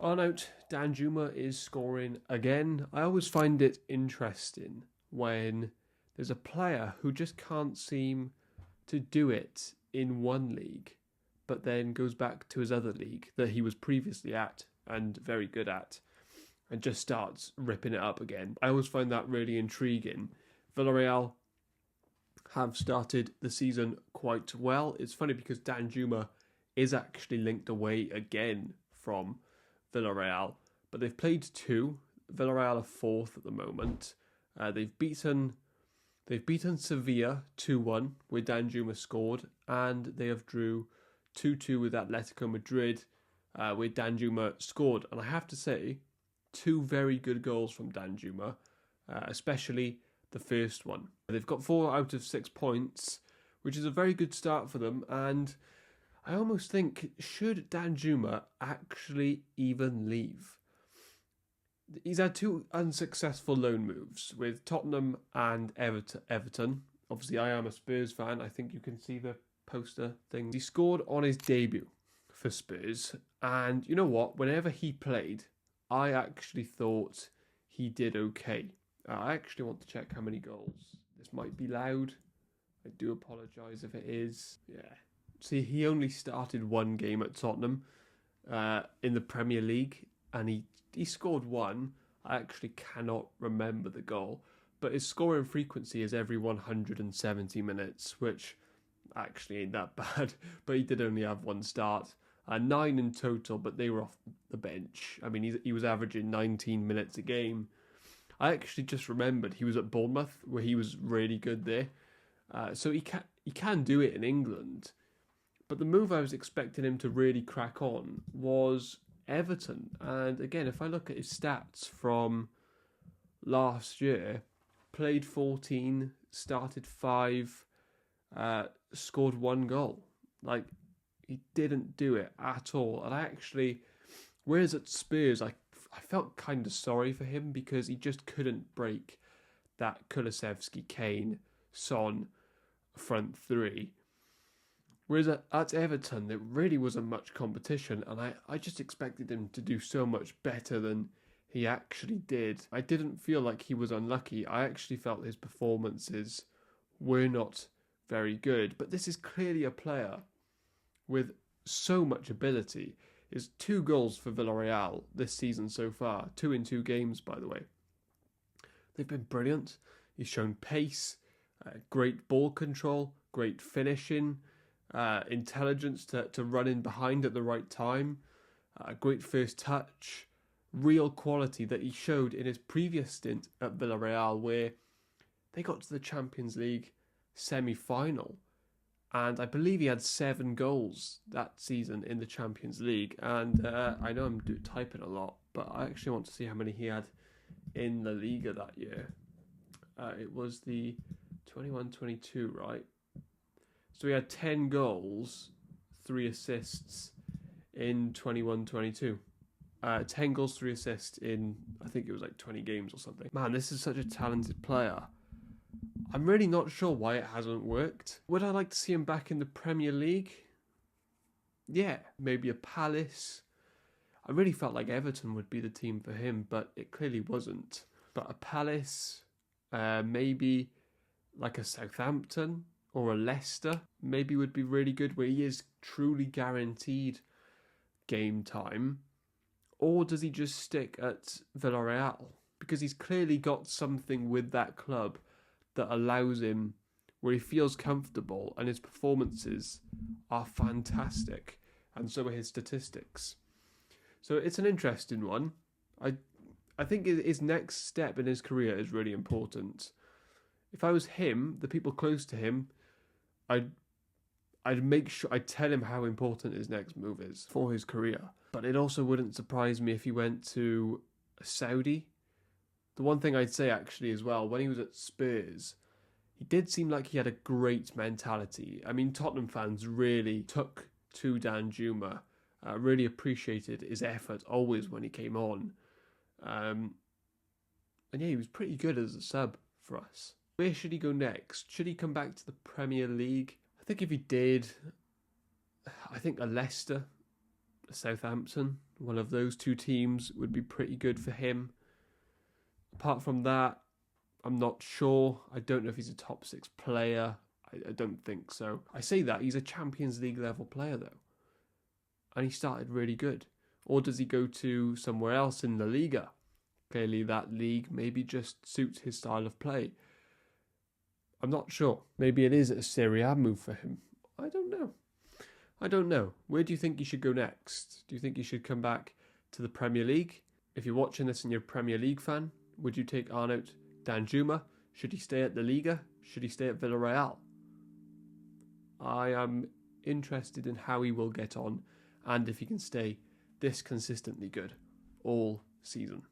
Arnaut Danjuma is scoring again. I always find it interesting when there's a player who just can't seem to do it in one league, but then goes back to his other league that he was previously at and very good at, and just starts ripping it up again. I always find that really intriguing. Villareal have started the season quite well. It's funny because Danjuma is actually linked away again from Villareal, but they've played two. Villareal are fourth at the moment. They've beaten Sevilla 2-1 where Danjuma scored, and they have drew 2-2 with Atletico Madrid where Danjuma scored. And I have to say, two very good goals from Danjuma, especially the first one. They've got 4 out of 6 points, which is a very good start for them, and I almost think, should Danjuma actually even leave? He's had 2 unsuccessful loan moves with Tottenham and Everton. Obviously, I am a Spurs fan. I think you can see the poster thing. He scored on his debut for Spurs, and you know what? Whenever he played, I actually thought he did okay. I actually want to check how many goals. This might be loud. I do apologise if it is. Yeah. See, he only started 1 game at Tottenham in the Premier League, and he scored 1. I actually cannot remember the goal, but his scoring frequency is every 170 minutes, which actually ain't that bad, but he did only have 1 start. 9 in total, but they were off the bench. I mean, he was averaging 19 minutes a game. I actually just remembered he was at Bournemouth, where he was really good there. So he can do it in England. But the move I was expecting him to really crack on was Everton. And again, if I look at his stats from last year, played 14, started 5, scored 1 goal. Like, he didn't do it at all. And I actually, whereas at Spurs, I felt kind of sorry for him because he just couldn't break that Kulusevski, Kane, Son front 3. Whereas at Everton, there really wasn't much competition, and I just expected him to do so much better than he actually did. I didn't feel like he was unlucky. I actually felt his performances were not very good. But this is clearly a player with so much ability. His 2 goals for Villareal this season so far, 2 in 2 games, by the way. They've been brilliant. He's shown pace, great ball control, great finishing, intelligence to run in behind at the right time, great first touch, real quality that he showed in his previous stint at Villareal, where they got to the Champions League semi-final, and I believe he had 7 goals that season in the Champions League. And I know I'm typing a lot, but I actually want to see how many he had in the Liga that year. It was the 21-22, right? So he had 10 goals, 3 assists in 21-22. 10 goals, 3 assists in, I think it was like 20 games or something. Man, this is such a talented player. I'm really not sure why it hasn't worked. Would I like to see him back in the Premier League? Yeah, maybe a Palace. I really felt like Everton would be the team for him, but it clearly wasn't. But a Palace, maybe like a Southampton or a Leicester, maybe would be really good, where he is truly guaranteed game time. Or does he just stick at Villareal? Because he's clearly got something with that club that allows him, where he feels comfortable, and his performances are fantastic, and so are his statistics. So it's an interesting one. I think his next step in his career is really important. If I was him, the people close to him, I'd make sure I'd tell him how important his next move is for his career. But it also wouldn't surprise me if he went to Saudi. The one thing I'd say actually as well, when he was at Spurs, he did seem like he had a great mentality. I mean, Tottenham fans really took to Danjuma, really appreciated his effort always when he came on. And yeah, he was pretty good as a sub for us. Where should he go next? Should he come back to the Premier League? I think if he did, I think a Leicester, a Southampton One of those two teams would be pretty good for him. Apart from that, I'm not sure. I don't know if he's a top 6 player. I don't think so. I say that, he's a Champions League level player though. And he started really good. Or does he go to somewhere else in La Liga? Clearly that league maybe just suits his style of play. I'm not sure. Maybe it is a Serie A move for him. I don't know. Where do you think he should go next? Do you think he should come back to the Premier League? If you're watching this and you're a Premier League fan, would you take Arnaut Danjuma? Should he stay at the Liga? Should he stay at Villareal? I am interested in how he will get on and if he can stay this consistently good all season.